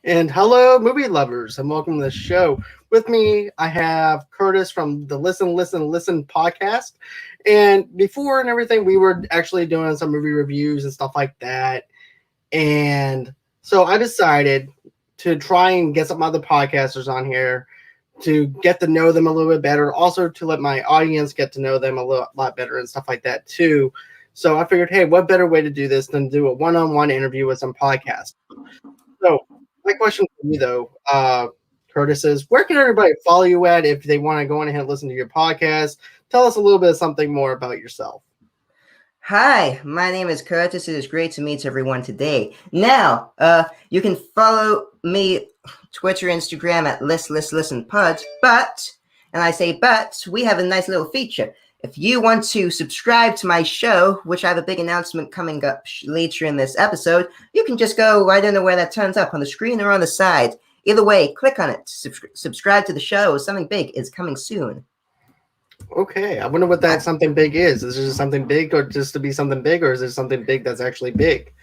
And hello, movie lovers, and welcome to the show. With me, I have Curtis from the Listen podcast. And before and everything, we were actually doing some movie reviews and stuff like that. And so I decided to try and get some other podcasters on here to get to know them a little bit better, also to let my audience get to know them a lot better and stuff like that too. So I figured, hey, what better way to do this than do a one-on-one interview with some podcasts? So my question for you though, Curtis, is where can everybody follow you at if they want to go on ahead and listen to your podcast? Tell us a little bit of something more about yourself. Hi, my name is Curtis. It is great to meet everyone today. Now, you can follow me Twitter, Instagram at ListListListenPod, and I say but, we have a nice little feature. If you want to subscribe to my show, which I have a big announcement coming up later in this episode, you can just go, I don't know where that turns up, on the screen or on the side. Either way, click on it. Subscribe to the show. Something big is coming soon. Okay, I wonder what that something big is. Is it just something big, or just to be something big, or is it something big that's actually big?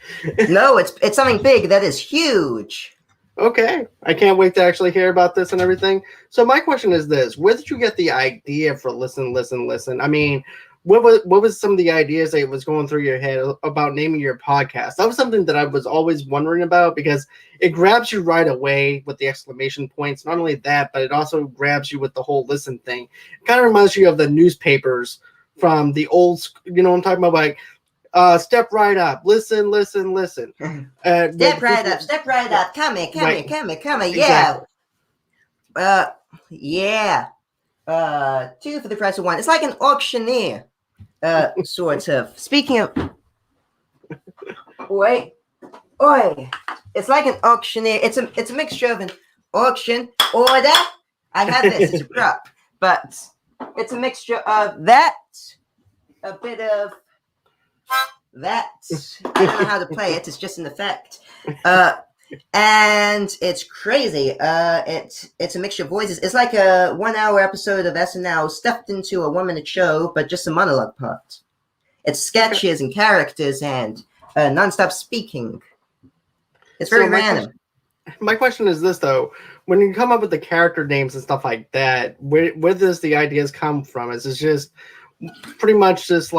No, it's something big that is huge. Okay, I can't wait to actually hear about this and everything. So my question is this: where did you get the idea for Listen? I mean, what was some of the ideas that was going through your head about naming your podcast? That was something that I was always wondering about because it grabs you right away with the exclamation points. Not only that, but it also grabs you with the whole listen thing. It kind of reminds you of the newspapers from the old, you know what I'm talking about, like step right up, listen. Step right up. Come here. Yeah. Yeah. Two for the price of one. It's like an auctioneer, sort of. Speaking of, it's like an auctioneer. It's a mixture of an auction order. I have this. It's a prop, but it's a mixture of that, a bit of that. I don't know how to play it. It's just an effect. And it's crazy. It's a mixture of voices. It's like a 1 hour episode of SNL stuffed into a 1 minute show, but just a monologue part. It's sketches and characters and nonstop speaking. It's very random. My question is this though: when you come up with the character names and stuff like that, where does the ideas come from? Is it just pretty much just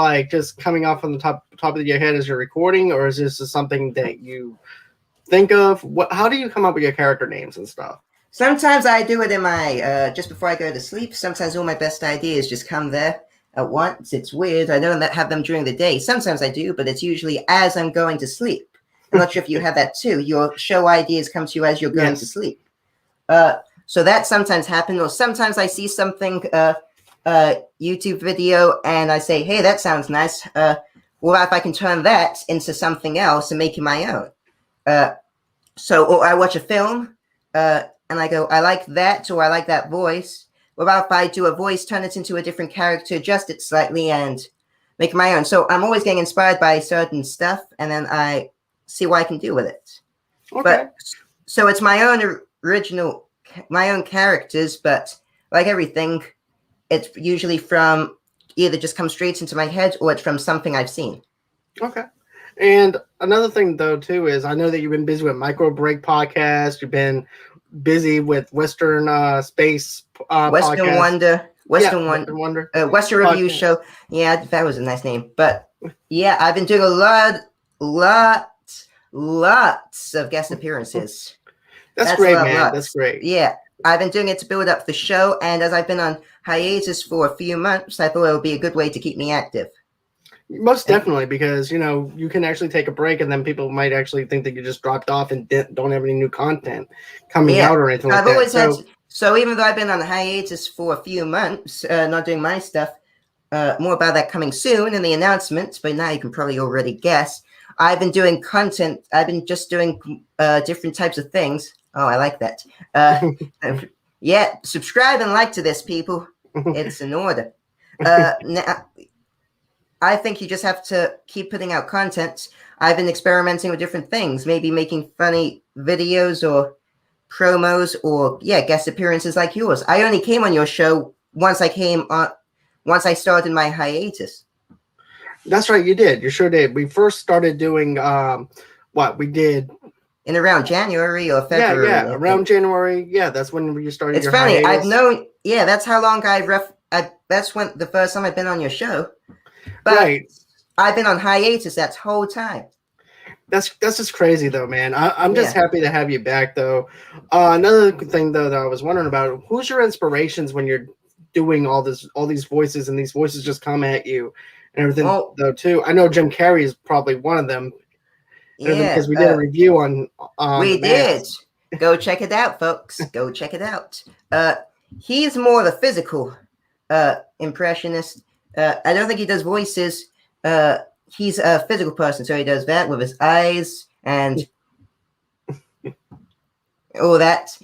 coming off on the top of your head as you're recording, or is this just something that you think of? How do you come up with your character names and stuff? Sometimes I do it in my just before I go to sleep. Sometimes all my best ideas just come there at once. It's weird. I don't have them during the day. Sometimes I do, but it's usually as I'm going to sleep. I'm not sure if you have that too. Your show ideas come to you as you're going to sleep. So that sometimes happens, or sometimes I see something, YouTube video, and I say, hey, that sounds nice. Well, if I can turn that into something else and make it my own. Or I watch a film, and I go, I like that, or I like that voice. What about if I do a voice, turn it into a different character, adjust it slightly, and make it my own? So I'm always getting inspired by certain stuff, and then I see what I can do with it. Okay. But so it's my own original, my own characters, but like everything, it's usually from either just comes straight into my head, or it's from something I've seen. Okay. And another thing, though, too, is I know that you've been busy with Micro Break podcast. You've been busy with Western Space Western podcast. Wonder. Western Wonder. Western Review Show. Yeah, that was a nice name. But yeah, I've been doing a lots of guest appearances. That's great, man. That's great. Yeah, I've been doing it to build up the show. And as I've been on hiatus for a few months, I thought it would be a good way to keep me active. Most definitely, because you can actually take a break, and then people might actually think that you just dropped off and don't have any new content coming out or anything like that. I've always had. So even though I've been on hiatus for a few months, not doing my stuff, more about that coming soon in the announcements. But now you can probably already guess. I've been doing content. I've been just doing different types of things. Oh, I like that. Yeah, subscribe and like to this, people. It's in order. Now, I think you just have to keep putting out content. I've been experimenting with different things, maybe making funny videos or promos or guest appearances like yours. I only came on your show once I started my hiatus. That's right, you did. You sure did. We first started doing we did in around January or February. Yeah, around January. Yeah, that's when you started It's your funny. hiatus. I've known. Yeah, that's how long that's when the first time I've been on your show. But Right. I've been on hiatus that whole time. That's just crazy though, man. I'm just Yeah. happy to have you back though. Another thing though that I was wondering about, who's your inspirations when you're doing all these voices, and these voices just come at you and everything Well, though too. I know Jim Carrey is probably one of them. yeah. Because we did a review on We The Mask. did. Go check it out, folks. Go check it out. He's more the physical impressionist. I don't think he does voices. He's a physical person, so he does that with his eyes and all that.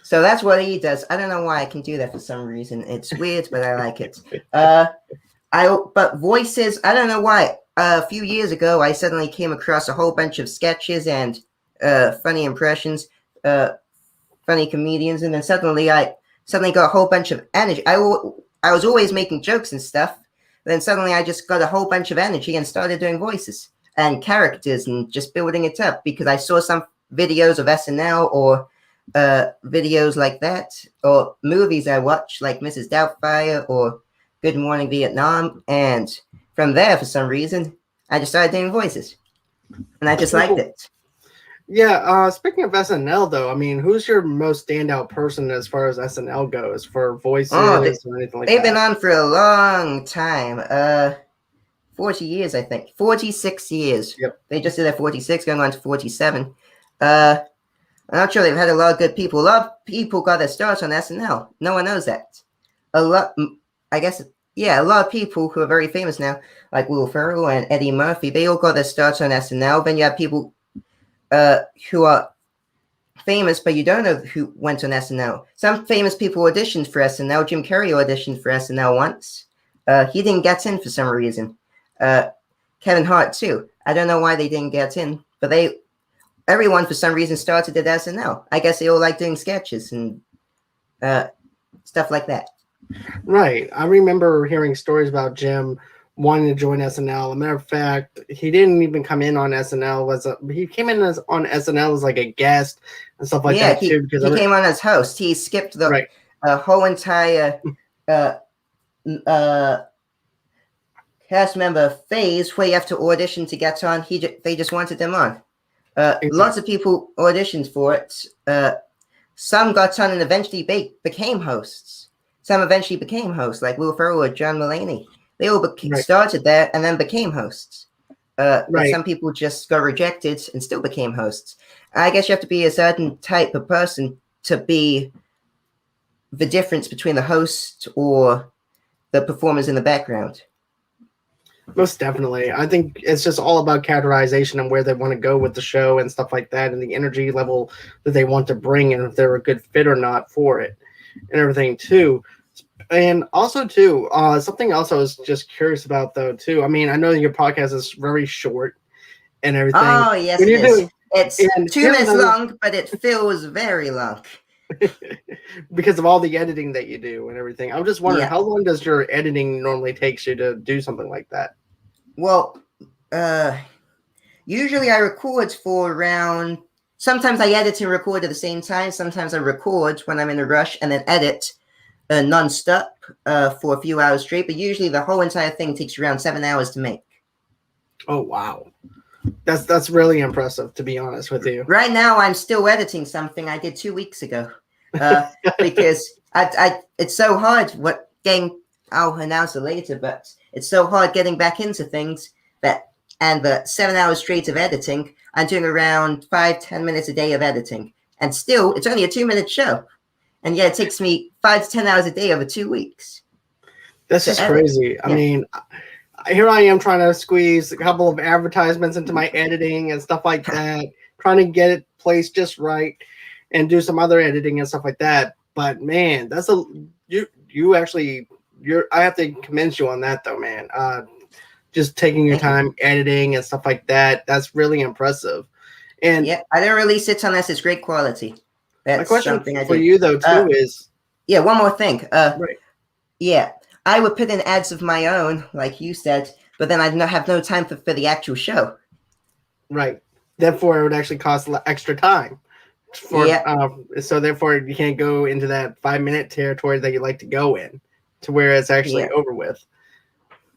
So that's what he does. I don't know why I can do that for some reason. It's weird, but I like it. But voices, I don't know why. A few years ago, I suddenly came across a whole bunch of sketches and funny impressions, funny comedians, and then suddenly I got a whole bunch of energy. I was always making jokes and stuff. Then suddenly I just got a whole bunch of energy and started doing voices and characters and just building it up because I saw some videos of SNL or videos like that, or movies I watched like Mrs. Doubtfire or Good Morning Vietnam, and from there, for some reason, I just started doing voices, and I just liked it. Yeah. Speaking of SNL, though, I mean, who's your most standout person as far as SNL goes for voices or anything like that? They've been on for a long time. 40 years, I think. 46 years. Yep. They just did their 46, going on to 47. I'm not sure. They've had a lot of good people. A lot of people got their starts on SNL. No one knows that. A lot of people who are very famous now, like Will Ferrell and Eddie Murphy, they all got their starts on SNL. Then you have people who are famous, but you don't know who went on SNL. Some famous people auditioned for SNL. Jim Carrey auditioned for SNL once. He didn't get in for some reason. Kevin Hart too. I don't know why they didn't get in, but everyone for some reason started at SNL. I guess they all like doing sketches and stuff like that. Right. I remember hearing stories about Jim wanting to join SNL. As a matter of fact, he didn't even come in on SNL. He came in on SNL as like a guest and stuff like that too. Because he came on as host. He skipped the whole entire cast member phase where you have to audition to get on. They just wanted them on. Exactly. Lots of people auditioned for it. Some got on and eventually became hosts. Some eventually became hosts, like Will Ferrell or John Mulaney. They all started there and then became hosts. But some people just got rejected and still became hosts. I guess you have to be a certain type of person to be the difference between the host or the performers in the background. Most definitely. I think it's just all about characterization and where they want to go with the show and stuff like that, and the energy level that they want to bring, and if they're a good fit or not for it and everything too. And also too, something else I was just curious about though too. I mean, I know your podcast is very short and everything. Oh yes, it is. It's 2 minutes long, but it feels very long. Because of all the editing that you do and everything. I'm just wondering, how long does your editing normally takes you to do something like that? Well, usually I record for around. Sometimes I edit and record at the same time. Sometimes I record when I'm in a rush and then edit non-stop for a few hours straight. But usually the whole entire thing takes around 7 hours to make. Oh wow, that's really impressive, to be honest with you. Right now, I'm still editing something I did 2 weeks ago because it's so hard. I'll announce it later, but it's so hard getting back into things and the 7 hours straight of editing, I'm doing around 5-10 minutes a day of editing. And still, it's only a 2-minute show. And yeah, it takes me 5 to 10 hours a day over 2 weeks. That's just crazy. I mean, here I am trying to squeeze a couple of advertisements into my editing and stuff like that, trying to get it placed just right and do some other editing and stuff like that. But man, I have to commend you on that though, man. Just taking your time editing and stuff like that. That's really impressive. And yeah, I don't release it unless it's great quality. That's my question for you though too is one more thing. Yeah, I would put in ads of my own, like you said, but then I'd have no time for the actual show. Right. Therefore, it would actually cost extra time. Yeah. So therefore, you can't go into that 5-minute territory that you like to go in, to where it's actually over with.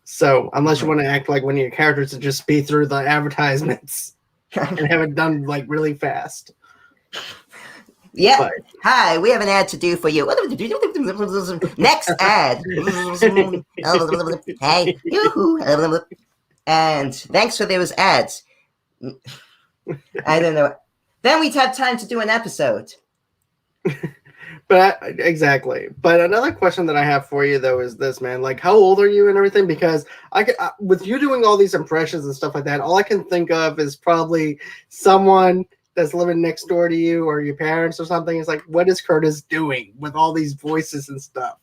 So unless you want to act like one of your characters to just speed through the advertisements and have it done like really fast. Yeah. But, hi, we have an ad to do for you. Next ad. Hey, yoo-hoo. And thanks for those ads. I don't know. Then we'd have time to do an episode. But exactly. But another question that I have for you though is this, man. Like, how old are you and everything? Because with you doing all these impressions and stuff like that, all I can think of is probably someone that's living next door to you or your parents or something. It's like, what is Curtis doing with all these voices and stuff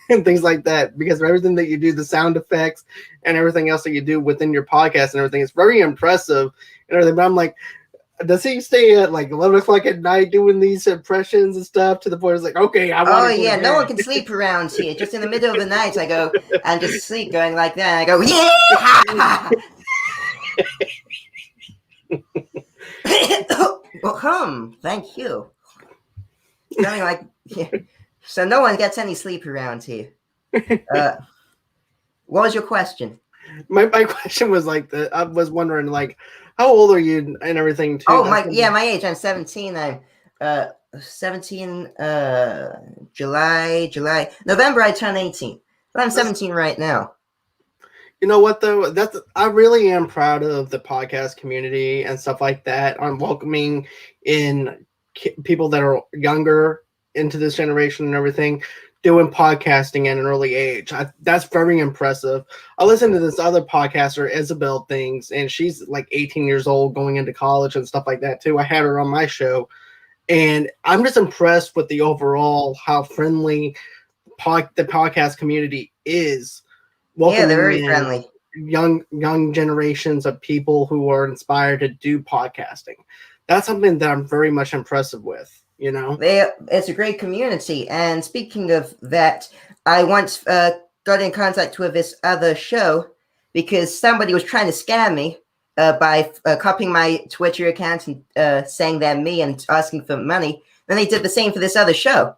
and things like that? Because of everything that you do, the sound effects and everything else that you do within your podcast and everything, it's very impressive and everything. But I'm like, does he stay at like 11 o'clock at night doing these impressions and stuff to the point it's like, okay, I want to go no one can sleep around here. Just in the middle of the night, I go and just sleep going like that. And I go, yeah! Well, thank you. Something like, yeah. So no one gets any sleep around here. What was your question? My question was like, I was wondering like, how old are you and everything too? Oh, my age. I'm 17. I'm 17 November I turn 18. But I'm 17 right now. You know what though? I really am proud of the podcast community and stuff like that on welcoming in people that are younger into this generation and everything, doing podcasting at an early age. That's very impressive. I listen to this other podcaster, Isabel Things, and she's like 18 years old going into college and stuff like that too. I had her on my show, and I'm just impressed with the overall how friendly the podcast community is. Yeah, they're very friendly. Young generations of people who are inspired to do podcasting. That's something that I'm very much impressive with. You know, it's a great community. And speaking of that, I once got in contact with this other show because somebody was trying to scam me by copying my Twitter account and saying they're me and asking for money. Then they did the same for this other show.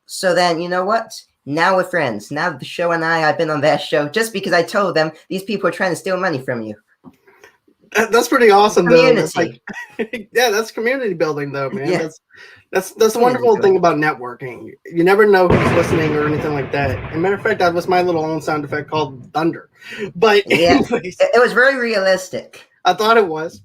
So then, you know what? Now we're friends. Now the show and I've been on their show just because I told them these people are trying to steal money from you. That's pretty awesome, community. Though. That's like, yeah, that's community building, though, man. Yeah. That's the wonderful thing about networking. You never know who's listening or anything like that. As a matter of fact, that was my little own sound effect called thunder. But yeah, it was very realistic. I thought it was.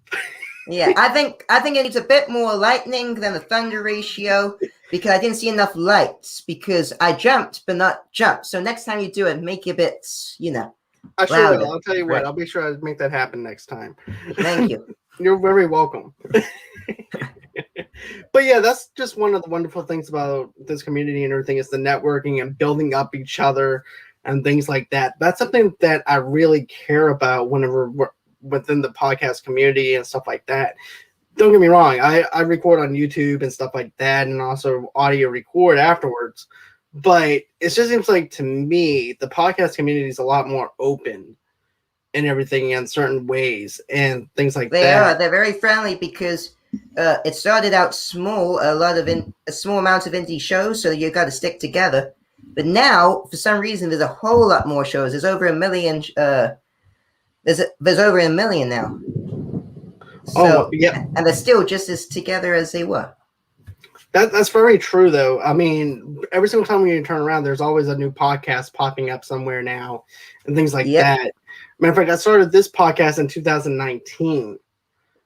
Yeah, I think it needs a bit more lightning than the thunder ratio because I didn't see enough lights because I jumped but not jumped. So next time you do it, make it a bit, I sure will. I'll tell you what. I'll be sure to make that happen next time. Thank you. You're very welcome. But yeah, that's just one of the wonderful things about this community and everything is the networking and building up each other and things like that. That's something that I really care about whenever we're within the podcast community and stuff like that. Don't get me wrong. I record on YouTube and stuff like that and also audio record afterwards. But it just seems like to me, the podcast community is a lot more open and everything in certain ways and things like that. They are. They're very friendly because it started out small, a small amount of indie shows, so you got to stick together. But now, for some reason, there's a whole lot more shows. There's over 1 million. There's over 1 million now. So, yeah, and they're still just as together as they were. That's very true, though. I mean, every single time you turn around, there's always a new podcast popping up somewhere now and things like that. Matter of fact, I started this podcast in 2019.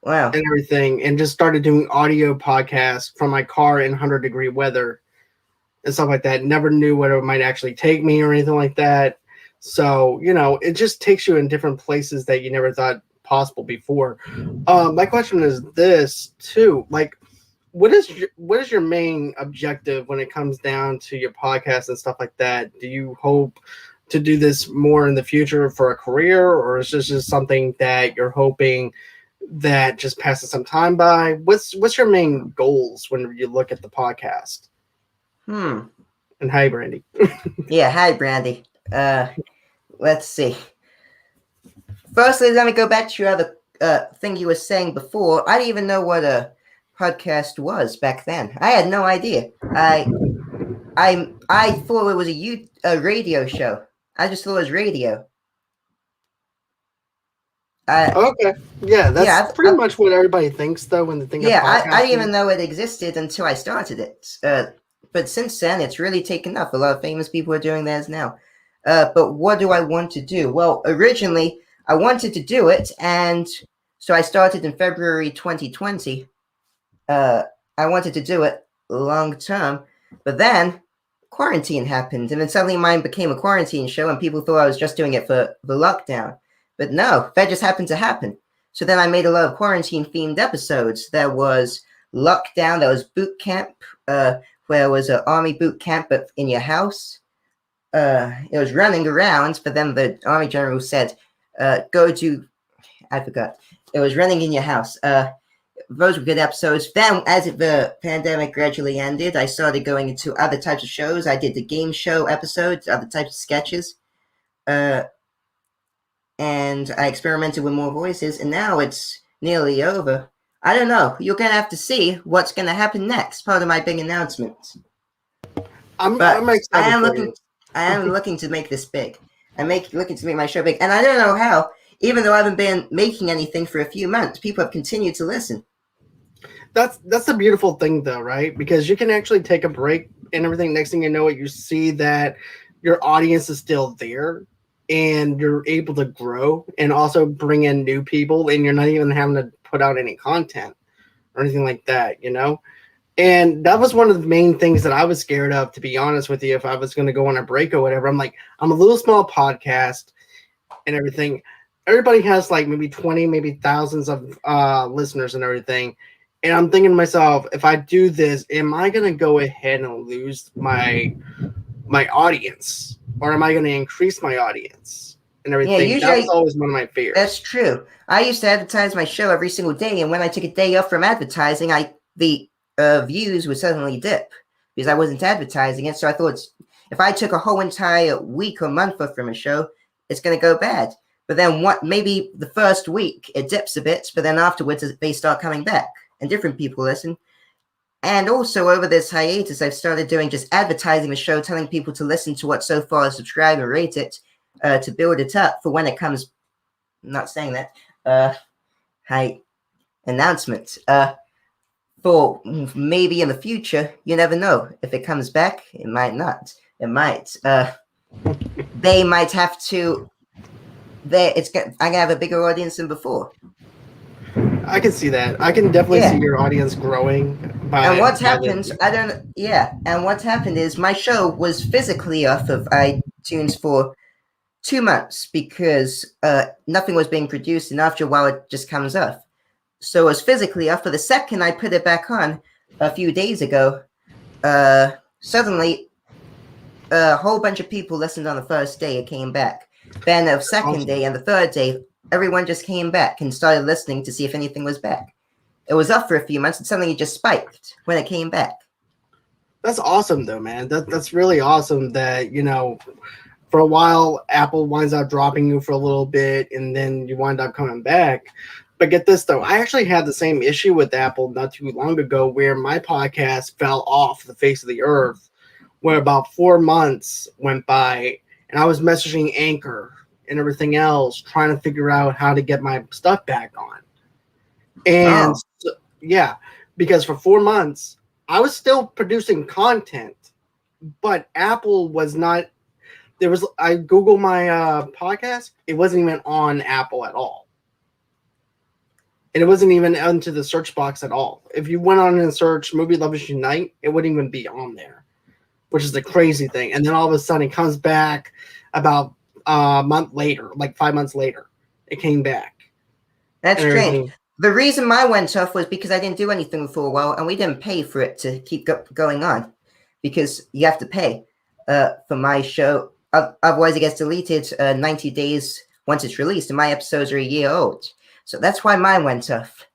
Wow. And everything, and just started doing audio podcasts from my car in 100-degree weather and stuff like that. Never knew where it might actually take me or anything like that. So, it just takes you in different places that you never thought possible before. My question is this, too. Like, what is your main objective when it comes down to your podcast and stuff like that? Do you hope to do this more in the future for a career, or is this just something that you're hoping that just passes some time by? What's your main goals when you look at the podcast? And hi, Brandy. Yeah, hi, Brandy. Let's see. Firstly, let me go back to your other thing you were saying before, I didn't even know what a podcast was back then. I had no idea. I thought it was a radio show. I just thought it was radio. Okay, yeah, that's pretty much what everybody thinks though when they think of podcasting. I didn't even know it existed until I started it. But since then, it's really taken off. A lot of famous people are doing theirs now. But what do I want to do? Well, originally, I wanted to do it, and so I started in February 2020. I wanted to do it long term, but then quarantine happened, and then suddenly mine became a quarantine show, and people thought I was just doing it for the lockdown. But no, that just happened to happen. So then I made a lot of quarantine-themed episodes. There was lockdown, there was boot camp, where it was an army boot camp, but in your house. It was running around, but then the army general said, I forgot. It was running in your house. Those were good episodes. Then, as the pandemic gradually ended, I started going into other types of shows. I did the game show episodes, other types of sketches. And I experimented with more voices, and now it's nearly over. I don't know. You're going to have to see what's going to happen next. Part of my big announcement. I'm excited. I am looking to make this big. I'm looking to make my show big. And I don't know how, even though I haven't been making anything for a few months, people have continued to listen. That's the beautiful thing, though, right? Because you can actually take a break and everything. Next thing you know, you see that your audience is still there and you're able to grow and also bring in new people, and you're not even having to put out any content or anything like that, you know? And that was one of the main things that I was scared of, to be honest with you, if I was going to go on a break or whatever. I'm like, I'm a little small podcast and everything. Everybody has like maybe 20, maybe thousands of listeners and everything. And I'm thinking to myself, if I do this, am I going to go ahead and lose my audience? Or am I going to increase my audience and everything? Yeah, usually, that's always one of my fears. That's true. I used to advertise my show every single day. And when I took a day off from advertising, the views would suddenly dip because I wasn't advertising it. So I thought if I took a whole entire week or month off from a show, it's going to go bad. But then maybe the first week it dips a bit, but then afterwards they start coming back and different people listen. And also over this hiatus, I've started doing just advertising the show, telling people to listen to what so far, subscribe and rate it to build it up for when it comes. I'm not saying that. Announcement. For maybe in the future, you never know. If it comes back, it might not. It might. They might have to. I'm gonna have a bigger audience than before. I can see that. I can definitely see your audience growing. And what's happened? And what's happened is my show was physically off of iTunes for 2 months because nothing was being produced, and after a while, it just comes off. So it was physically off. For the second I put it back on a few days ago, suddenly a whole bunch of people listened on the first day. It came back. Then the second day and the third day, everyone just came back and started listening to see if anything was back. It was up for a few months, and suddenly it just spiked when it came back. That's awesome, though, man. That's really awesome that, you know, for a while, Apple winds up dropping you for a little bit, and then you wind up coming back. But get this, though. I actually had the same issue with Apple not too long ago where my podcast fell off the face of the earth, where about 4 months went by, and I was messaging Anchor and everything else, trying to figure out how to get my stuff back on. And because for 4 months, I was still producing content, but Apple was not. I Googled my podcast. It wasn't even on Apple at all. And it wasn't even into the search box at all. If you went on and searched Movie Lovers Unite, it wouldn't even be on there, which is the crazy thing. And then all of a sudden it comes back about a month later, like 5 months later. It came back. That's strange. The reason mine went off was because I didn't do anything for a while, and we didn't pay for it to keep going on because you have to pay for my show. Otherwise, it gets deleted 90 days once it's released, and my episodes are a year old. So that's why mine went off.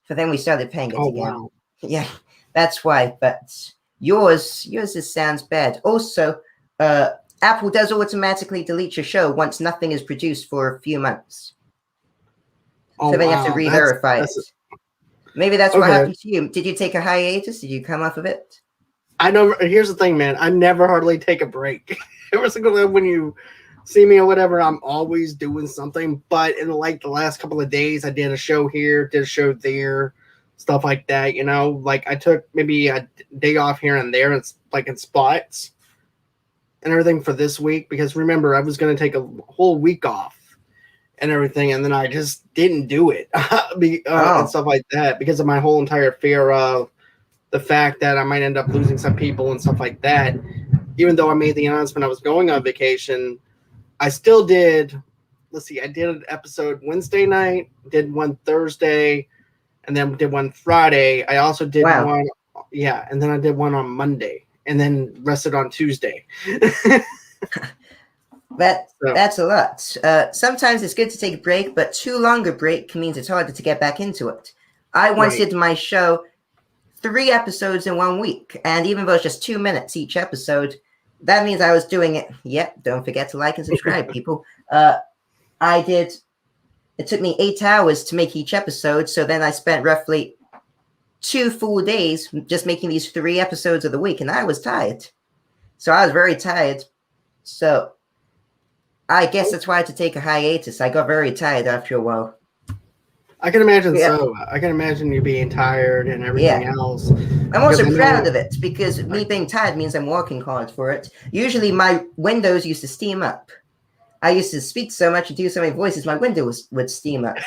But then we started paying it again. Wow. Yeah, that's why. But yours just sounds bad. Also, Apple does automatically delete your show once nothing is produced for a few months. Oh So then you have to wow, re-verify it. that's Maybe that's what okay. happened to you. Did you take a hiatus? Did you come off of it? I know. Here's the thing, man. I never hardly take a break. Every single time when you see me or whatever, I'm always doing something. But in like the last couple of days, I did a show here, did a show there, stuff like that. You know, like I took maybe a day off here and there. It's like in spots and everything for this week because remember, I was going to take a whole week off and everything, and then I just didn't do it and stuff like that because of my whole entire fear of the fact that I might end up losing some people and stuff like that. Even though I made the announcement I was going on vacation, I still did. Let's see, I did an episode Wednesday night, did one Thursday, and then did one Friday. I also did one, yeah, and then I did one on Monday, and then rested on Tuesday. That's a lot. Sometimes it's good to take a break, but too long a break means it's harder to get back into it. I once did my show 3 episodes in 1 week, and even though it's just 2 minutes each episode, that means I was doing it. Yep, don't forget to like and subscribe, people. It took me 8 hours to make each episode, so then I spent roughly 2 full days just making these 3 episodes of the week, and I was tired. So I was very tired. So I guess that's why I had to take a hiatus. I got very tired after a while. I can imagine so. I can imagine you being tired and everything else. I'm also proud of it because me being tired means I'm working hard for it. Usually my windows used to steam up. I used to speak so much and do so many voices, my windows would steam up.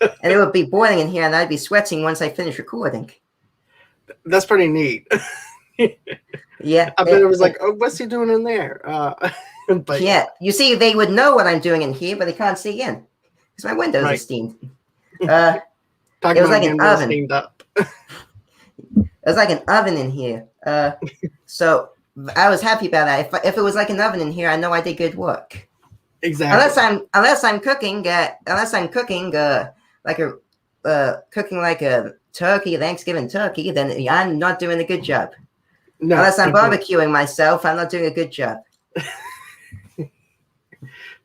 And it would be boiling in here and I'd be sweating once I finished recording. That's pretty neat. Yeah. I bet it was like, oh, what's he doing in there? But yeah, you see, they would know what I'm doing in here, but they can't see in because my windows are steamed. It was like an oven. Steamed up. It was like an oven in here. So I was happy about that. If it was like an oven in here, I know I did good work. Exactly. Unless I'm cooking like a turkey, Thanksgiving turkey, then I'm not doing a good job. No, unless I'm barbecuing myself, I'm not doing a good job.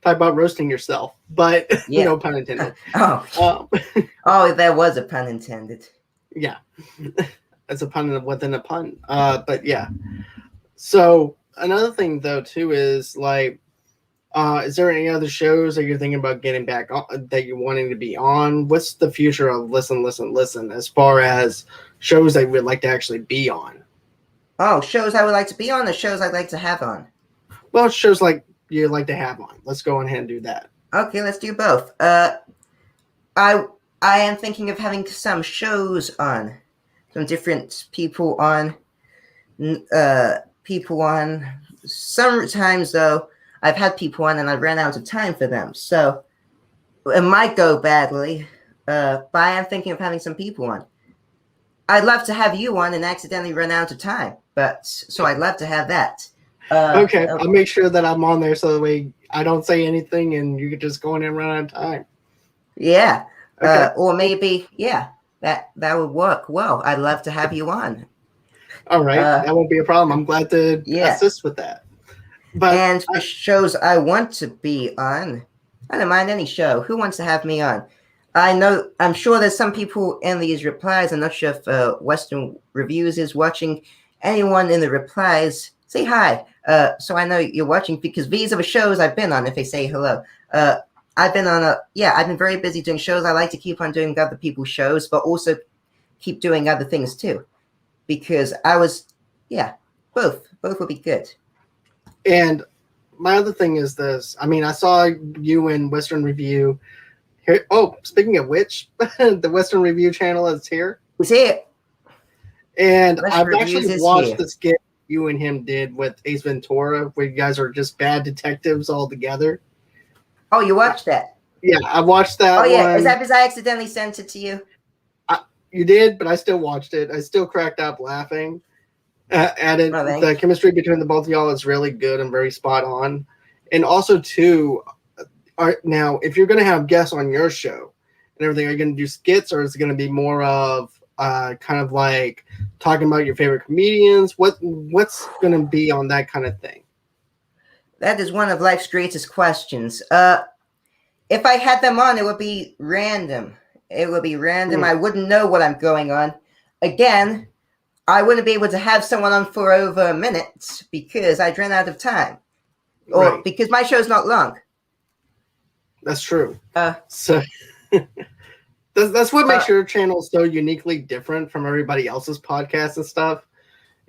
Talk about roasting yourself, but no pun intended. Oh, there was a pun intended. Yeah, that's a pun within a pun. But yeah. So another thing though too is like, is there any other shows that you're thinking about getting back on that you're wanting to be on? What's the future of Listen as far as shows that you would like to actually be on? Oh, shows I would like to be on or shows I'd like to have on? Well, shows like you'd like to have on. Let's go ahead and do that. Okay, let's do both. I am thinking of having some shows on. Some different people on. Sometimes, though, I've had people on and I've ran out of time for them. So it might go badly, but I am thinking of having some people on. I'd love to have you on and accidentally run out of time, so I'd love to have that. Okay, I'll make sure that I'm on there so that way I don't say anything and you can just go in and run out of time. Yeah, okay. Or maybe, that would work well. I'd love to have you on. All right, that won't be a problem. I'm glad to assist with that. And for shows I want to be on, I don't mind any show. Who wants to have me on? I'm sure there's some people in these replies. I'm not sure if Western Reviews is watching. Anyone in the replies, say hi. So I know you're watching because these are the shows I've been on. If they say hello, I've been very busy doing shows. I like to keep on doing other people's shows, but also keep doing other things too, because both would be good. And my other thing is this. I mean, I saw you in Western Review. Here, speaking of which, the Western Review channel is here. Who's here? And I've actually watched the skit you and him did with Ace Ventura, where you guys are just bad detectives all together. Oh, you watched that? Yeah, I watched that. Oh, yeah. One. Is that because I accidentally sent it to you? You did, but I still watched it. I still cracked up laughing at it. The chemistry between the both of y'all is really good and very spot on. And also, too, now, if you're going to have guests on your show and everything, are you going to do skits or is it going to be more of kind of like talking about your favorite comedians? What's going to be on that kind of thing? That is one of life's greatest questions. if I had them on, it would be random. It would be random. I wouldn't know what I'm going on. Again, I wouldn't be able to have someone on for over a minute because I'd run out of time. Or because my show's not long. That's true. So that's what makes your channel so uniquely different from everybody else's podcasts and stuff,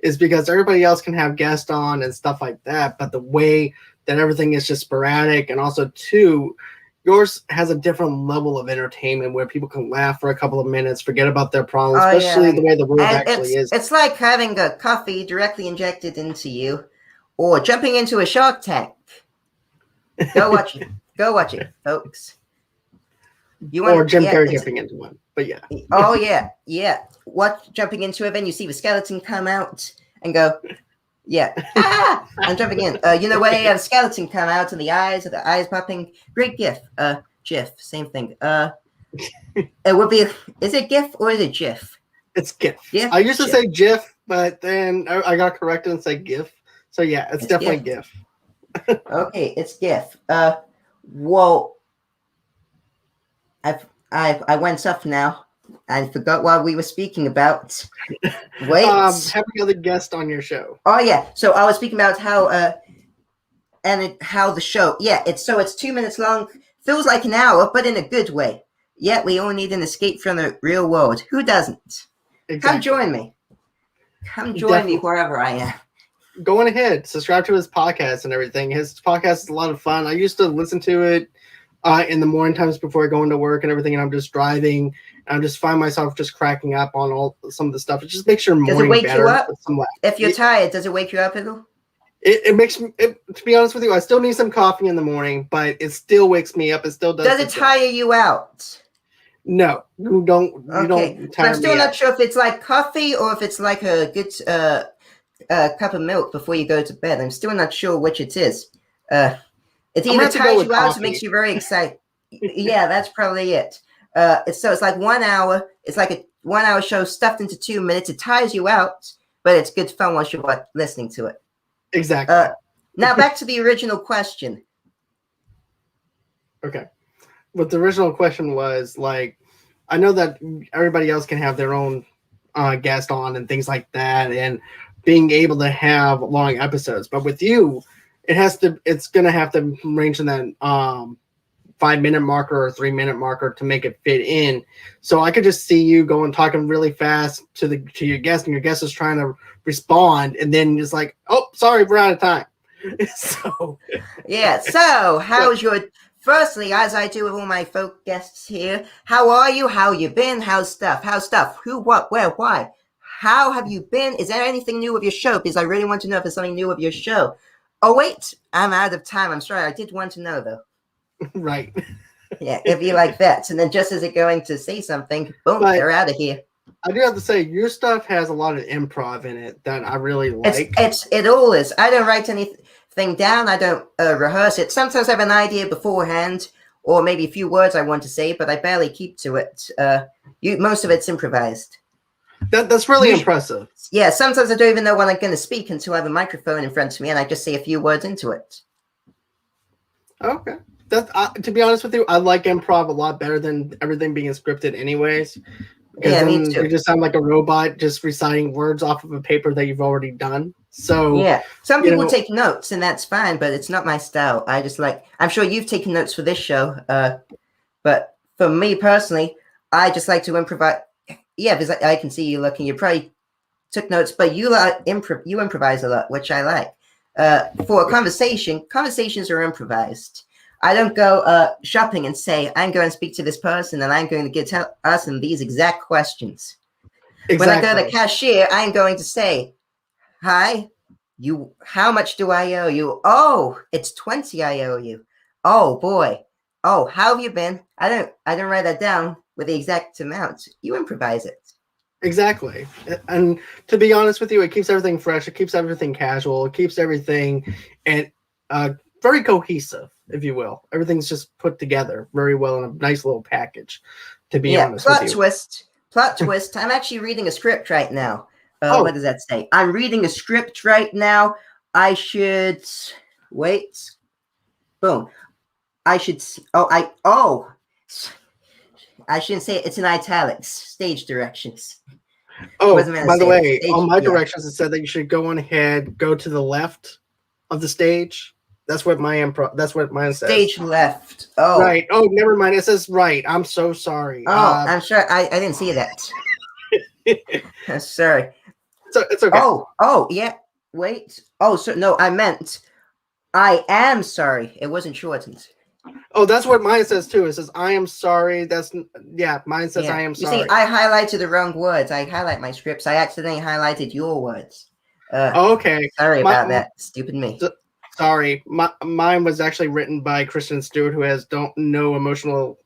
is because everybody else can have guests on and stuff like that, but the way that everything is just sporadic, and also too, yours has a different level of entertainment where people can laugh for a couple of minutes, forget about their problems, especially the way the world actually is. It's like having a coffee directly injected into you, or jumping into a Shark Tank. Go watch it. Go watch it, folks. Or Jim Carrey jumping into one, but yeah. Oh yeah. What jumping into it? Then you see the skeleton come out and go, yeah. I'm jumping in. You know when you have a skeleton come out and the eyes popping. Great GIF. GIF. Same thing. It would be. Is it GIF or is it GIF? It's GIF. GIF? I used to say GIF, but then I got corrected and said GIF. So yeah, it's definitely GIF. Okay, it's GIF. Well, I went off now. I forgot what we were speaking about. Wait. Having other guests on your show. Oh yeah. So I was speaking about how how the show. Yeah, it's 2 minutes long. Feels like an hour, but in a good way. Yet we all need an escape from the real world. Who doesn't? Exactly. Come join me. Come join me wherever I am. Go on ahead. Subscribe to his podcast and everything. His podcast is a lot of fun. I used to listen to it in the morning times before I go into work and everything, and I'm just driving. And I just find myself just cracking up on some of the stuff. It just makes your morning better. Does it wake you up? If you're tired, does it wake you up at all? It makes me. To be honest with you, I still need some coffee in the morning, but it still wakes me up. It still does. Does it tire you out? No, you don't. You don't tire I'm still not sure if it's like coffee or if it's like a good cup of milk before you go to bed. I'm still not sure which it is. It either tires you out or makes you very excited. Yeah, that's probably it. It's like 1 hour. It's like a 1 hour show stuffed into 2 minutes. It tires you out, but it's good fun once you're listening to it. Exactly. Now back to the original question. Okay. What the original question was, like, I know that everybody else can have their own guest on and things like that, and being able to have long episodes, but with you, it's gonna have to range in that 5 minute marker or 3 minute marker to make it fit in. So I could just see you going talking really fast to your guest, and your guest is trying to respond, and then it's like, oh, sorry, we're out of time. So yeah. So how's your? Firstly, as I do with all my folk guests here, how are you? How you been? How's stuff? Who? What? Where? Why? How have you been? Is there anything new with your show? Because I really want to know if there's something new with your show. Oh wait, I'm out of time. I'm sorry. I did want to know though. Right. Yeah, if you like that. And then just as it's going to say something, boom, they're out of here. I do have to say, your stuff has a lot of improv in it that I really like. It all is. I don't write anything down. I don't rehearse it. Sometimes I have an idea beforehand, or maybe a few words I want to say, but I barely keep to it. Most of it's improvised. That's really impressive. Yeah, sometimes I don't even know when I'm going to speak until I have a microphone in front of me, and I just say a few words into it. Okay. To be honest with you, I like improv a lot better than everything being scripted anyways. Because yeah, me too. You just sound like a robot just reciting words off of a paper that you've already done. So yeah, some people take notes, and that's fine, but it's not my style. I just I'm sure you've taken notes for this show, but for me personally, I just like to improvise. Yeah, because I can see you looking. You probably took notes, but you improvise a lot, which I like. For a conversation, conversations are improvised. I don't go shopping and say, I'm going to speak to this person and I'm going to ask them these exact questions. Exactly. When I go to the cashier, I'm going to say, hi, how much do I owe you? Oh, it's 20 I owe you. Oh boy. Oh, how have you been? I don't write that down with the exact amount. You improvise it. Exactly. And to be honest with you, it keeps everything fresh. It keeps everything casual. It keeps everything very cohesive, if you will. Everything's just put together very well in a nice little package, to be honest with you. Plot twist. I'm actually reading a script right now. What does that say? I'm reading a script right now. I should wait. Boom. I should. I shouldn't say it. It's in italics. Stage directions. Oh, Wasn't meant to by the say way, it. Stage- on my yeah. directions, it said that you should go on ahead, go to the left of the stage. That's what that's what mine says. Stage left. Oh, Right. Oh, never mind. It says right. I'm so sorry. Oh, I'm sure. I didn't see that. Sorry. So it's okay. Oh, yeah. Wait. Oh, so no, I meant I am sorry. It wasn't shortened. Oh, that's what mine says too. It says I am sorry. Mine says I am sorry. You see, I highlighted the wrong words. I highlight my scripts. I accidentally highlighted your words. Okay. Sorry about that. Stupid me. Sorry. Mine was actually written by Kristen Stewart, who has no emotional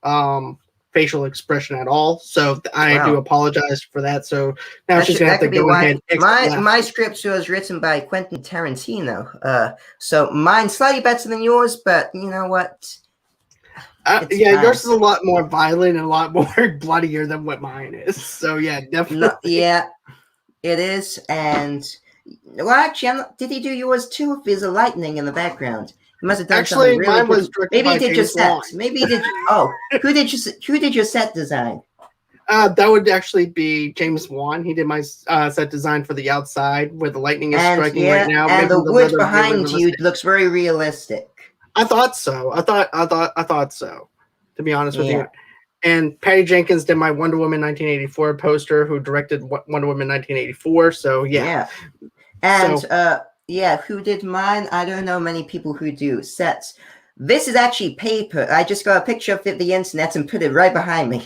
facial expression at all. So I do apologize for that. So now she's gonna have to go ahead. My script was written by Quentin Tarantino. So mine's slightly better than yours, but you know what? Yours is a lot more violent and a lot more bloodier than what mine is. So yeah, definitely. Yeah, it is. And well, actually, did he do yours too? There's a lightning in the background. He must have done actually, really mine was maybe he did your set. Wan. Maybe he did. Oh, who did your set design? That would actually be James Wan. He did my set design for the outside where the lightning is striking right now. And the wood behind you looks very realistic. I thought so. I thought so. To be honest with you. And Patty Jenkins did my Wonder Woman 1984 poster, who directed Wonder Woman 1984. So yeah. And who did mine? I don't know many people who do sets. This is actually paper. I just got a picture of the internet and put it right behind me.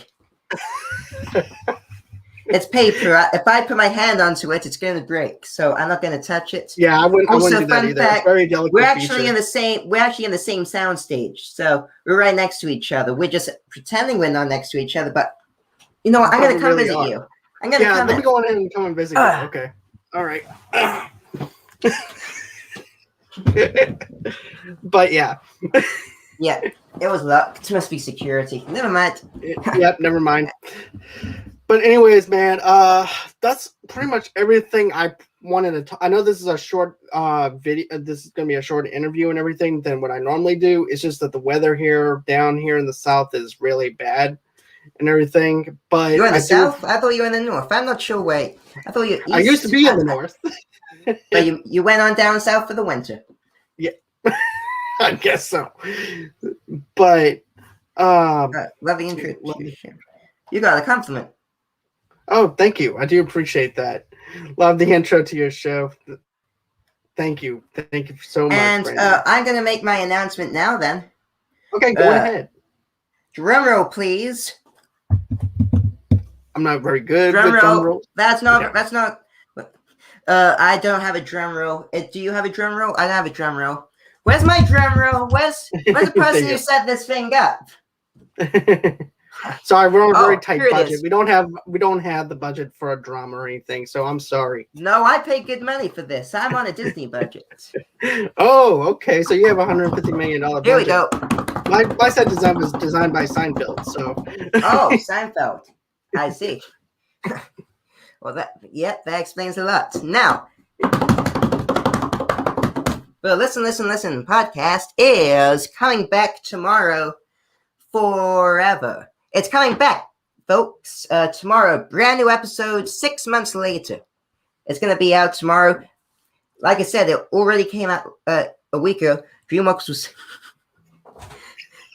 It's paper. If I put my hand onto it, it's going to break. So I'm not going to touch it. Yeah, I wouldn't do that either. It's very delicate. We're actually in the same sound stage. So we're right next to each other. We're just pretending we're not next to each other. But you know what? I'm going to come visit you. I'm going to come. Let me go on in and come and visit you. Okay. All right. But yeah. Yeah, it was luck. It must be security. Never mind. Yep, never mind. But anyways, man, that's pretty much everything I wanted to talk. I know this is a short video. This is going to be a short interview and everything than what I normally do. It's just that the weather down here in the south is really bad and everything. But you're in the south? I thought you were in the north. I'm not sure where. I thought you. I used to be in the north. But you went on down south for the winter. Yeah, I guess so. But love the introduction. You got a compliment. Oh, thank you. I do appreciate that. Love the intro to your show. Thank you. Thank you so much. And I'm going to make my announcement now then. Okay, go ahead. Drum roll, please. I'm not very good with drum roll. That's not. I don't have a drum roll. Do you have a drum roll? I don't have a drum roll. Where's my drum roll? Where's the person who set this thing up? Sorry, we're on a very tight budget. We don't have the budget for a drum or anything, so I'm sorry. No, I pay good money for this. I'm on a Disney budget. Oh, okay. So you have $150 million budget. Here we go. My set design was designed by Seinfeld. So. Oh, Seinfeld. I see. Well, that explains a lot. Now, the Listen podcast is coming back tomorrow forever. It's coming back, folks. Tomorrow, brand new episode, 6 months later. It's going to be out tomorrow. Like I said, it already came out a week ago. DreamWorks was...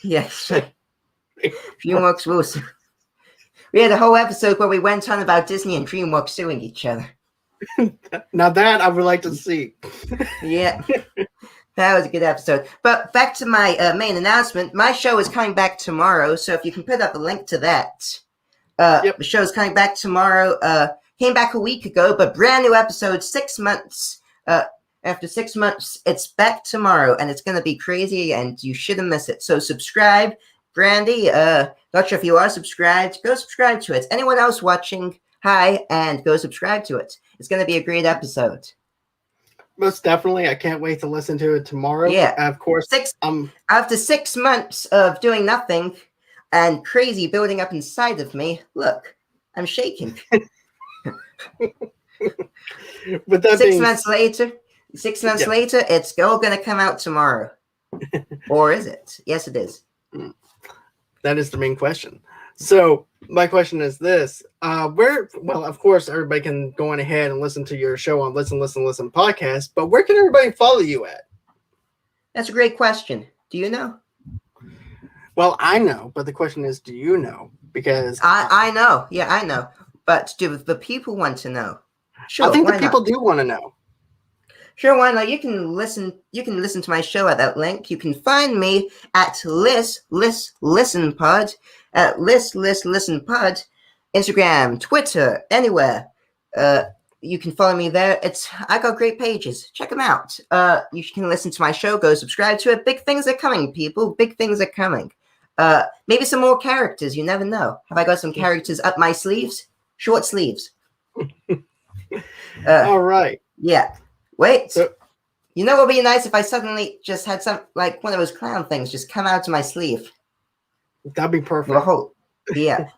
Yes. DreamWorks was... We had a whole episode where we went on about Disney and DreamWorks suing each other. Now that I would like to see. Yeah. That was a good episode. But back to my main announcement. My show is coming back tomorrow, so if you can put up a link to that. The show is coming back tomorrow. Came back a week ago, but brand new episode, 6 months. After 6 months, it's back tomorrow, and it's going to be crazy, and you shouldn't miss it. So subscribe. Brandy, not sure if you are subscribed. Go subscribe to it. Anyone else watching, hi, and go subscribe to it. It's going to be a great episode. Most definitely. I can't wait to listen to it tomorrow. Yeah. Of course. After 6 months of doing nothing and crazy building up inside of me, look, I'm shaking. But that 6 months later, it's all going to come out tomorrow. Or is it? Yes, it is. That is the main question. So my question is this: well, of course, everybody can go on ahead and listen to your show on Listen, Listen, Listen podcast. But where can everybody follow you at? That's a great question. Do you know? Well, I know, but the question is, do you know? Because I know. Yeah, I know. But do the people want to know? Sure. I think the why people not? do want to know. Sure, why not? You can listen to my show at that link. You can find me at Listen Pod, at Listen Pod, Instagram, Twitter, anywhere. You can follow me there. I got great pages. Check them out. You can listen to my show. Go subscribe to it. Big things are coming, people. Big things are coming. Maybe some more characters. You never know. Have I got some characters up my sleeves? Short sleeves. All right. Yeah. Wait. So, you know what would be nice if I suddenly just had some, like one of those clown things just come out to my sleeve? that'd be perfect. The whole, yeah.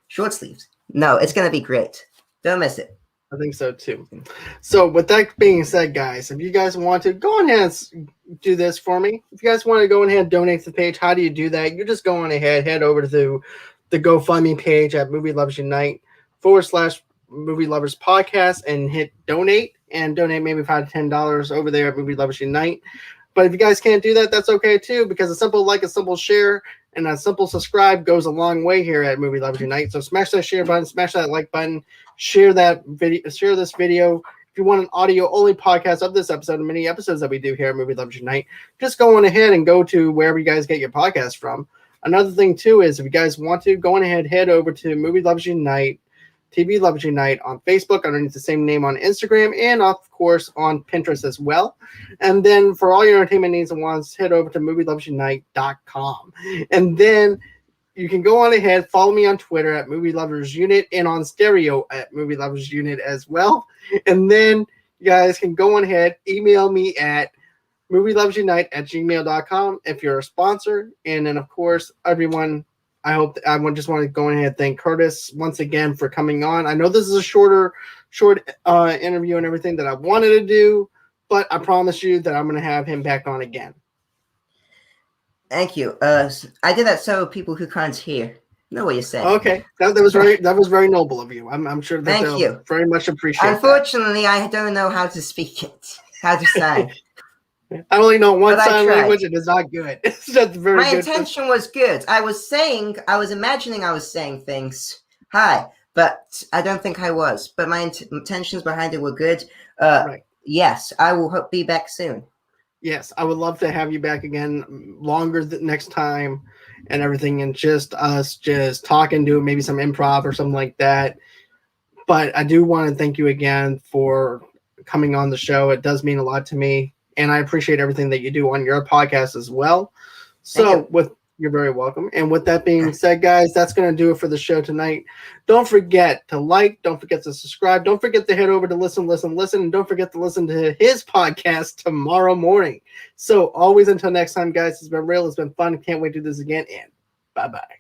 Short sleeves. No, it's going to be great. Don't miss it. I think so too. So with that being said, guys, if you guys want to go ahead and do this for me, if you guys want to go ahead and donate to the page, how do you do that? You're just going ahead, head over to the GoFundMe page at Movie Lovers Unite /Movie Lovers Podcast and hit donate and donate maybe $5 to $10 over there at Movie Lovers Unite. But if you guys can't do that, that's okay too, because a simple like, a simple share, and a simple subscribe goes a long way here at Movie Lovers Unite. So smash that share button, smash that like button, share that video, share this video. If you want an audio only podcast of this episode and many episodes that we do here at Movie Lovers Unite, just go on ahead and go to wherever you guys get your podcast from. Another thing too is if you guys want to go on ahead, head over to Movie Lovers Unite, TV Lovers Unite on Facebook underneath the same name on Instagram, and of course on Pinterest as well. And then for all your entertainment needs and wants, head over to movieloversunite.com. And then you can go on ahead, follow me on Twitter at Movie Lovers Unit and on Stereo at Movie Lovers Unit as well. And then you guys can go on ahead, email me at movieloversunite@gmail.com if you're a sponsor. And then of course, everyone, I just want to go ahead and thank Curtis once again for coming on. I know this is a short interview and everything that I wanted to do, but I promise you that I'm going to have him back on again. Thank you. I did that so people who can't hear know what you're saying. Okay, that was very noble of you. I'm sure that Thank you. Very much appreciate. Unfortunately, I don't know how to speak it, how to sign. I only know one But sign language, and it's not good. It's just very My good. intention was good. I was imagining I was saying things. Hi, but I don't think I was. But my intentions behind it were good. Right. Yes, I will be back soon. Yes, I would love to have you back again longer next time and everything, and just us just talking, doing maybe some improv or something like that. But I do want to thank you again for coming on the show. It does mean a lot to me. And I appreciate everything that you do on your podcast as well. So you're very welcome. And with that being said, guys, that's going to do it for the show tonight. Don't forget to like, don't forget to subscribe. Don't forget to head over to Listen. And don't forget to listen to his podcast tomorrow morning. So always until next time, guys, it's been real. It's been fun. Can't wait to do this again. And bye-bye.